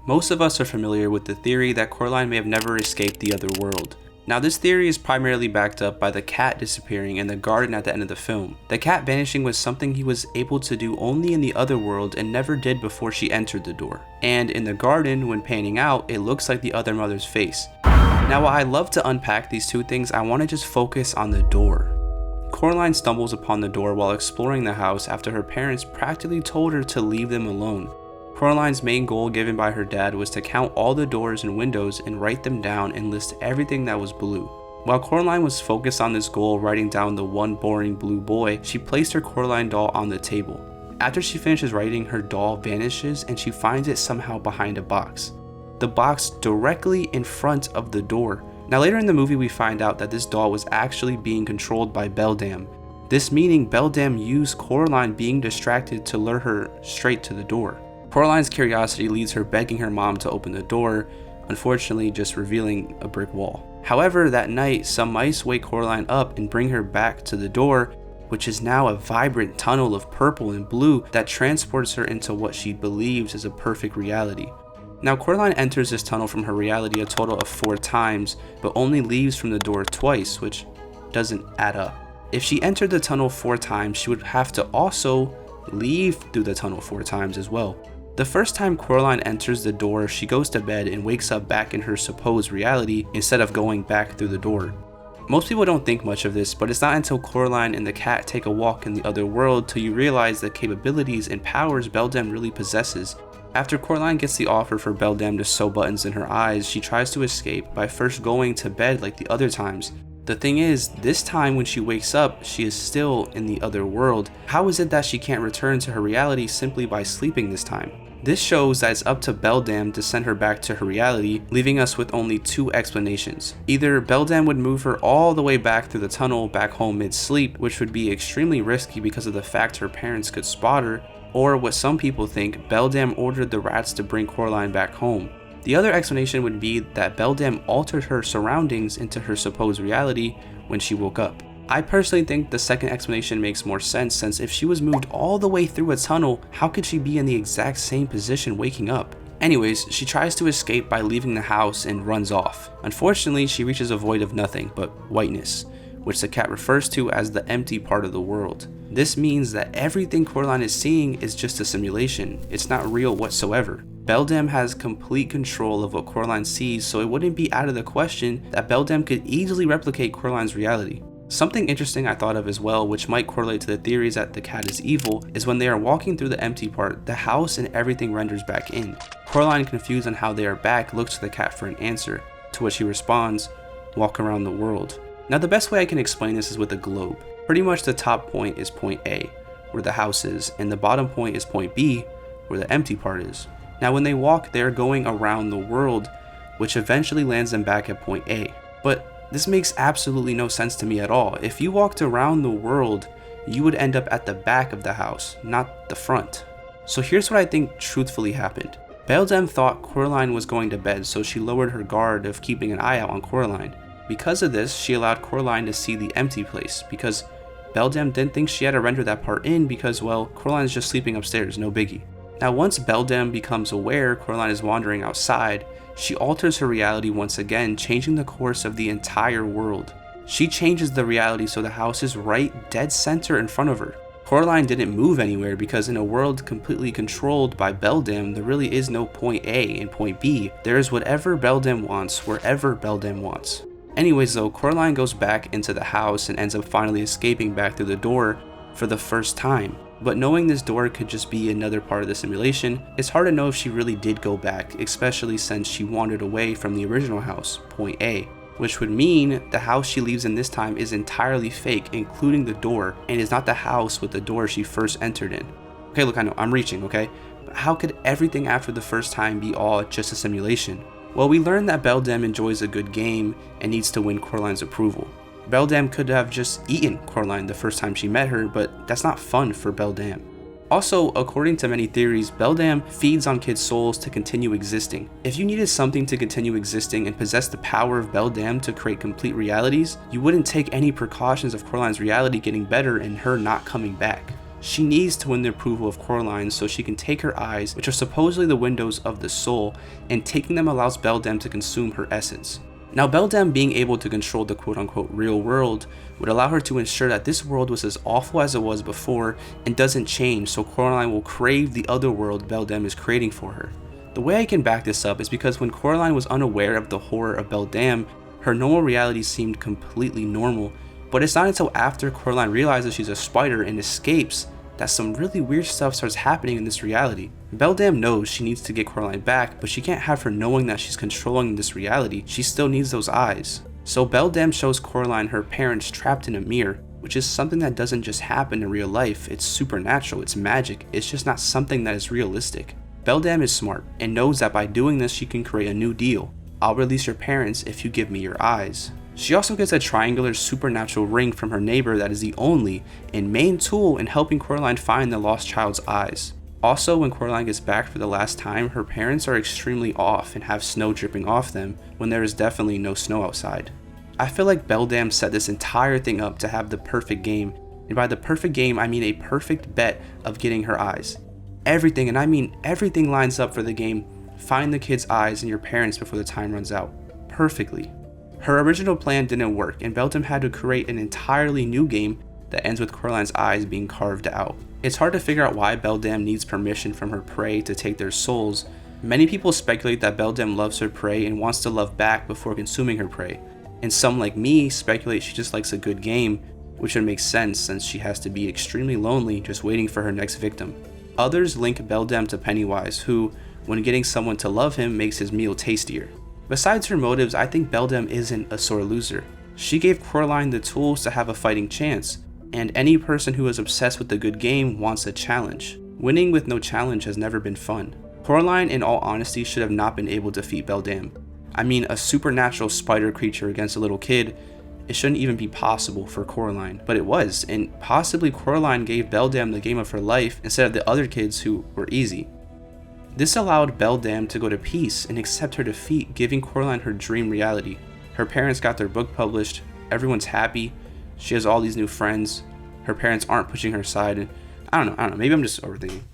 Most of us are familiar with the theory that Coraline may have never escaped the other world. Now this theory is primarily backed up by the cat disappearing in the garden at the end of the film. The cat vanishing was something he was able to do only in the other world and never did before she entered the door. And in the garden, when panning out, it looks like the other mother's face. Now while I love to unpack these two things, I want to just focus on the door. Coraline stumbles upon the door while exploring the house after her parents practically told her to leave them alone. Coraline's main goal given by her dad was to count all the doors and windows and write them down and list everything that was blue. While Coraline was focused on this goal, writing down the one boring blue boy, she placed her Coraline doll on the table. After she finishes writing, her doll vanishes and she finds it somehow behind a box. The box directly in front of the door. Now later in the movie we find out that this doll was actually being controlled by Beldam. This meaning Beldam used Coraline being distracted to lure her straight to the door. Coraline's curiosity leads her begging her mom to open the door, unfortunately just revealing a brick wall. However, that night, some mice wake Coraline up and bring her back to the door, which is now a vibrant tunnel of purple and blue that transports her into what she believes is a perfect reality. Now Coraline enters this tunnel from her reality a total of 4 times, but only leaves from the door twice, which doesn't add up. If she entered the tunnel 4 times, she would have to also leave through the tunnel 4 times as well. The first time Coraline enters the door, she goes to bed and wakes up back in her supposed reality instead of going back through the door. Most people don't think much of this, but it's not until Coraline and the cat take a walk in the other world till you realize the capabilities and powers Beldam really possesses. After Coraline gets the offer for Beldam to sew buttons in her eyes, she tries to escape by first going to bed like the other times. The thing is, this time when she wakes up, she is still in the other world. How is it that she can't return to her reality simply by sleeping this time? This shows that it's up to Beldam to send her back to her reality, leaving us with only 2 explanations. Either Beldam would move her all the way back through the tunnel back home mid-sleep, which would be extremely risky because of the fact her parents could spot her, or what some people think, Beldam ordered the rats to bring Coraline back home. The other explanation would be that Beldam altered her surroundings into her supposed reality when she woke up. I personally think the second explanation makes more sense, since if she was moved all the way through a tunnel, how could she be in the exact same position waking up? Anyways, she tries to escape by leaving the house and runs off. Unfortunately, she reaches a void of nothing but whiteness, which the cat refers to as the empty part of the world. This means that everything Coraline is seeing is just a simulation. It's not real whatsoever. Beldam has complete control of what Coraline sees, so it wouldn't be out of the question that Beldam could easily replicate Coraline's reality. Something interesting I thought of as well, which might correlate to the theories that the cat is evil, is when they are walking through the empty part, the house and everything renders back in. Coraline, confused on how they are back, looks to the cat for an answer, to which he responds, "Walk around the world." Now the best way I can explain this is with a globe. Pretty much the top point is point A, where the house is, and the bottom point is point B, where the empty part is. Now when they walk, they are going around the world, which eventually lands them back at point A. But this makes absolutely no sense to me at all. If you walked around the world, you would end up at the back of the house, not the front. So here's what I think truthfully happened. Beldam thought Coraline was going to bed, so she lowered her guard of keeping an eye out on Coraline. Because of this, she allowed Coraline to see the empty place, because Beldam didn't think she had to render that part in because, well, Coraline's just sleeping upstairs, no biggie. Now once Beldam becomes aware Coraline is wandering outside, she alters her reality once again, changing the course of the entire world. She changes the reality so the house is right dead center in front of her. Coraline didn't move anywhere because in a world completely controlled by Beldam, there really is no point A and point B. There is whatever Beldam wants, wherever Beldam wants. Anyways though, Coraline goes back into the house and ends up finally escaping back through the door for the first time. But knowing this door could just be another part of the simulation, it's hard to know if she really did go back, especially since she wandered away from the original house, point A, which would mean the house she leaves in this time is entirely fake, including the door, and is not the house with the door she first entered in. Okay, look, I know, I'm reaching, okay? But how could everything after the first time be all just a simulation? Well, we learned that Beldam enjoys a good game and needs to win Coraline's approval. Beldam could have just eaten Coraline the first time she met her, but that's not fun for Beldam. Also, according to many theories, Beldam feeds on kids' souls to continue existing. If you needed something to continue existing and possess the power of Beldam to create complete realities, you wouldn't take any precautions of Coraline's reality getting better and her not coming back. She needs to win the approval of Coraline so she can take her eyes, which are supposedly the windows of the soul, and taking them allows Beldam to consume her essence. Now, Beldam being able to control the quote-unquote real world would allow her to ensure that this world was as awful as it was before and doesn't change, so Coraline will crave the other world Beldam is creating for her. The way I can back this up is because when Coraline was unaware of the horror of Beldam, her normal reality seemed completely normal, but it's not until after Coraline realizes she's a spider and escapes that some really weird stuff starts happening in this reality. Beldam knows she needs to get Coraline back, but she can't have her knowing that she's controlling this reality. She still needs those eyes. So Beldam shows Coraline her parents trapped in a mirror, which is something that doesn't just happen in real life. It's supernatural, it's magic, it's just not something that is realistic. Beldam is smart and knows that by doing this she can create a new deal. I'll release your parents if you give me your eyes. She also gets a triangular supernatural ring from her neighbor that is the only and main tool in helping Coraline find the lost child's eyes. Also, when Coraline gets back for the last time, her parents are extremely off and have snow dripping off them when there is definitely no snow outside. I feel like Beldam set this entire thing up to have the perfect game, and by the perfect game I mean a perfect bet of getting her eyes. Everything, and I mean everything, lines up for the game. Find the kid's eyes and your parents before the time runs out. Perfectly. Her original plan didn't work, and Beldam had to create an entirely new game that ends with Coraline's eyes being carved out. It's hard to figure out why Beldam needs permission from her prey to take their souls. Many people speculate that Beldam loves her prey and wants to love back before consuming her prey, and some like me speculate she just likes a good game, which would make sense since she has to be extremely lonely just waiting for her next victim. Others link Beldam to Pennywise, who, when getting someone to love him, makes his meal tastier. Besides her motives, I think Beldam isn't a sore loser. She gave Coraline the tools to have a fighting chance, and any person who is obsessed with the good game wants a challenge. Winning with no challenge has never been fun. Coraline, in all honesty, should have not been able to defeat Beldam. I mean, a supernatural spider creature against a little kid, it shouldn't even be possible for Coraline, but it was, and possibly Coraline gave Beldam the game of her life instead of the other kids who were easy. This allowed Beldam to go to peace and accept her defeat, giving Coraline her dream reality. Her parents got their book published, everyone's happy, she has all these new friends, her parents aren't pushing her aside, and I don't know, maybe I'm just overthinking.